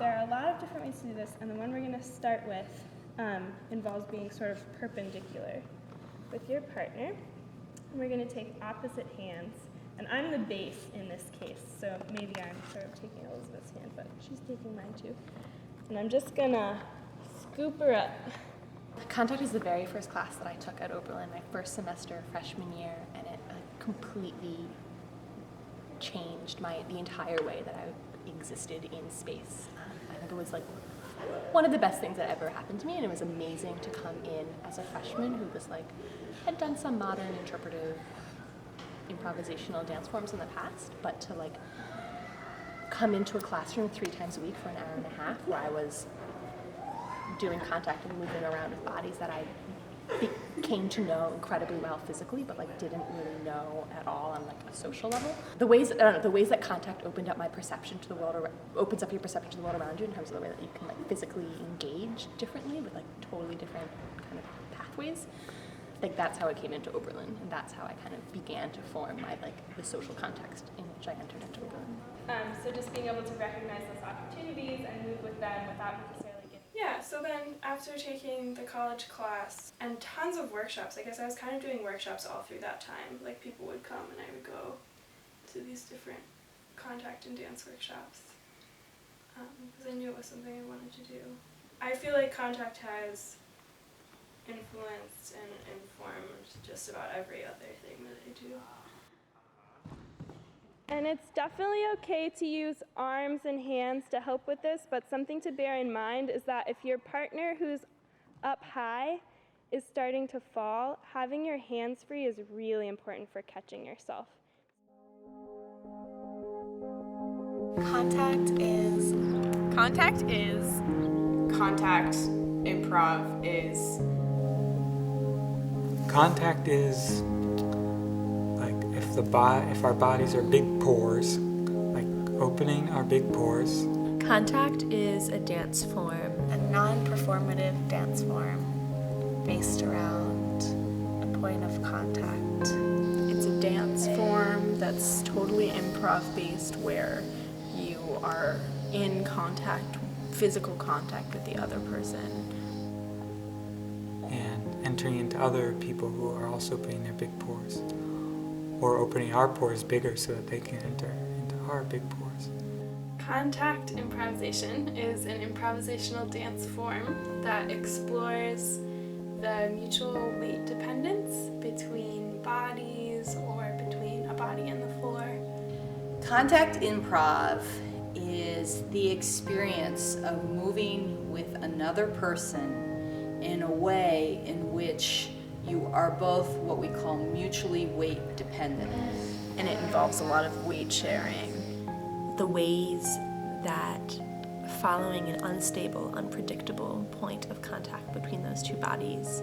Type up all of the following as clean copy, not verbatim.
there are a lot of different ways to do this, and the one we're going to start with involves being sort of perpendicular with your partner. And we're going to take opposite hands, and I'm the base in this case, so maybe I'm sort of taking Elizabeth's hand, but she's taking mine too. And I'm just going to scoop her up. Contact is the very first class that I took at Oberlin, my first semester, freshman year, and it completely changed the entire way that I existed in space. I think it was like one of the best things that ever happened to me, and it was amazing to come in as a freshman who was like, had done some modern interpretive improvisational dance forms in the past, but to like come into a classroom 3 times a week for an hour and a half where I was doing contact and moving around with bodies that I came to know incredibly well physically, but like didn't really know at all on like a social level. The ways that contact opened up my perception to the world, opens up your perception to the world around you in terms of the way that you can like physically engage differently with like totally different kind of pathways. Like that's how I came into Oberlin, and that's how I kind of began to form the social context in which I entered into Oberlin. So just being able to recognize those opportunities and move with them without necessarily getting... Yeah, so then after taking the college class and tons of workshops, I guess I was kind of doing workshops all through that time. Like people would come and I would go to these different contact and dance workshops because I knew it was something I wanted to do. I feel like contact has influenced and informed just about every other thing that I do. And it's definitely okay to use arms and hands to help with this, but something to bear in mind is that if your partner who's up high is starting to fall, having your hands free is really important for catching yourself. Contact improv is. Contact is like if our bodies are big pores, like opening our big pores. Contact is a dance form, A non-performative dance form based around a point of contact. It's a dance form that's totally improv-based where you are in contact, physical contact with the other person. And entering into other people who are also opening their big pores. Or opening our pores bigger so that they can enter into our big pores. Contact improvisation is an improvisational dance form that explores the mutual weight dependence between bodies or between a body and the floor. Contact improv is the experience of moving with another person in a way in which you are both what we call mutually weight dependent. And it involves a lot of weight sharing. the ways that following an unstable, unpredictable point of contact between those two bodies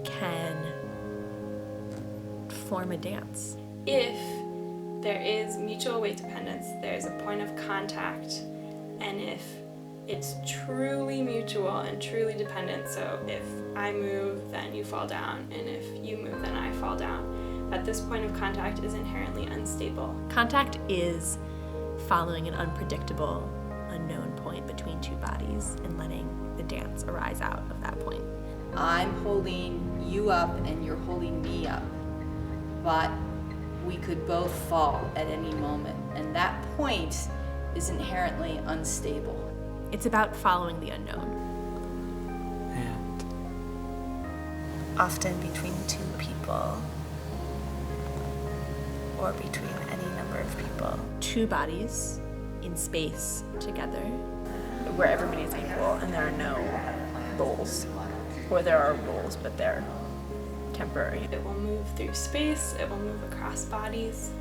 can form a dance. If there is mutual weight dependence, there's a point of contact, and if it's truly mutual and truly dependent, so if I move, then you fall down, and if you move, then I fall down, that this point of contact is inherently unstable. Contact is following an unpredictable, unknown point between two bodies and letting the dance arise out of that point. I'm holding you up and you're holding me up, but we could both fall at any moment, and that point is inherently unstable. It's about following the unknown. And Often between two people or between any number of people. Two bodies in space together. Where everybody is equal and there are no roles. Or there are roles, but they're temporary. It will move through space, it will move across bodies,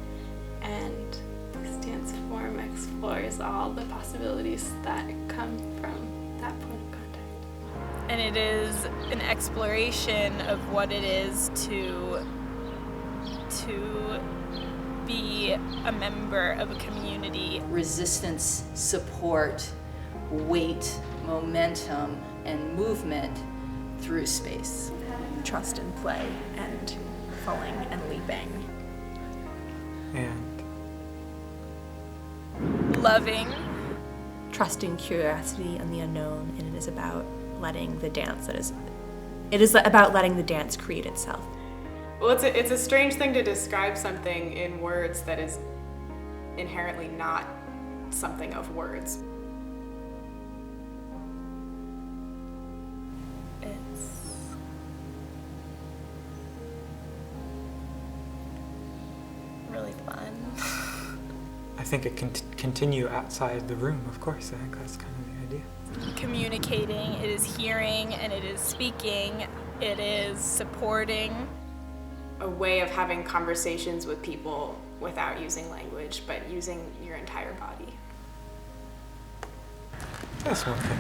and this dance form explores all the possibilities that come from that point of contact. And it is an exploration of what it is to be a member of a community. Resistance, support, weight, momentum, and movement through space. Trust and play and falling and leaping. and Loving, trusting curiosity and the unknown, and it is about letting the dance it is about letting the dance create itself. Well, it's a strange thing to describe something in words that is inherently not something of words. It's really fun. I think it can continue outside the room, of course. I think that's kind of the idea. Communicating, it is hearing, and it is speaking, it is supporting. A way of having conversations with people without using language, but using your entire body. That's one thing.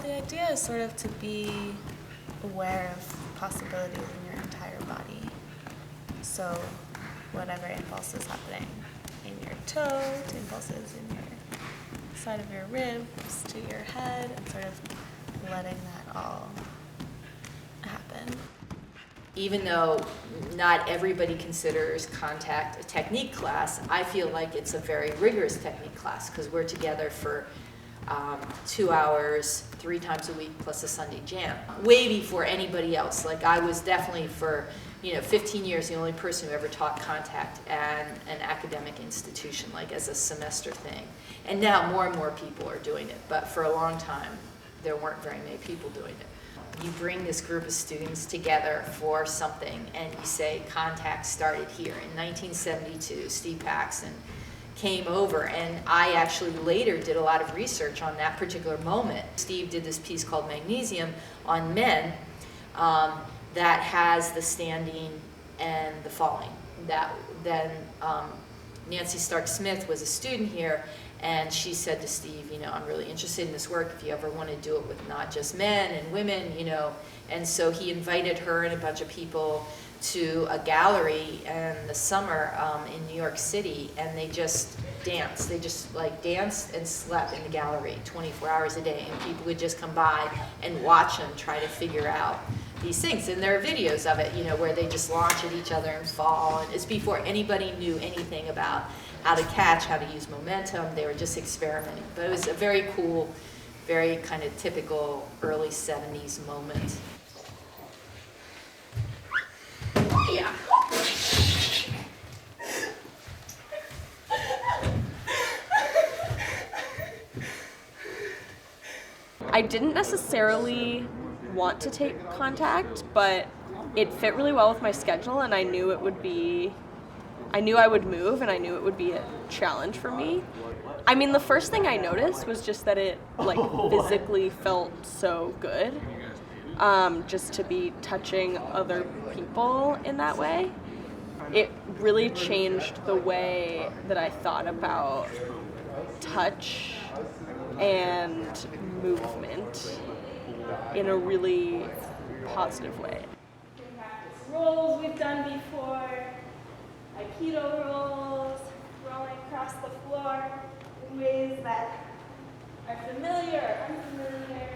The idea is sort of to be aware of possibilities in your entire body. So whatever impulse is happening in your toe, to impulses in your side of your ribs, to your head, and sort of letting that all happen. Even though not everybody considers contact a technique class, I feel like it's a very rigorous technique class because we're together for 2 hours, 3 times a week, plus a Sunday jam. Way before anybody else. Like I was definitely for 15 years the only person who ever taught contact at an academic institution, like as a semester thing. And now more and more people are doing it, but for a long time there weren't very many people doing it. You bring this group of students together for something and you say contact started here. In 1972, Steve Paxton came over, and I actually later did a lot of research on that particular moment. Steve did this piece called Magnesium on men that has the standing and the falling. Then Nancy Stark Smith was a student here, and she said to Steve, I'm really interested in this work if you ever want to do it with not just men and women, And so he invited her and a bunch of people to a gallery in the summer in New York City, and they just danced. They just danced and slept in the gallery 24 hours a day, and people would just come by and watch them try to figure out these things. And there are videos of it, where they just launch at each other and fall, and it's before anybody knew anything about how to catch, how to use momentum. They were just experimenting. But it was a very cool, very kind of typical early 70s moment. Yeah. I didn't necessarily want to take contact, but it fit really well with my schedule, and I knew I would move, and I knew it would be a challenge for me. I mean, the first thing I noticed was just that it physically felt so good. Just to be touching other people in that way. It really changed the way that I thought about touch and movement in a really positive way. Rolls we've done before, Aikido rolls, rolling across the floor in ways that are familiar or unfamiliar.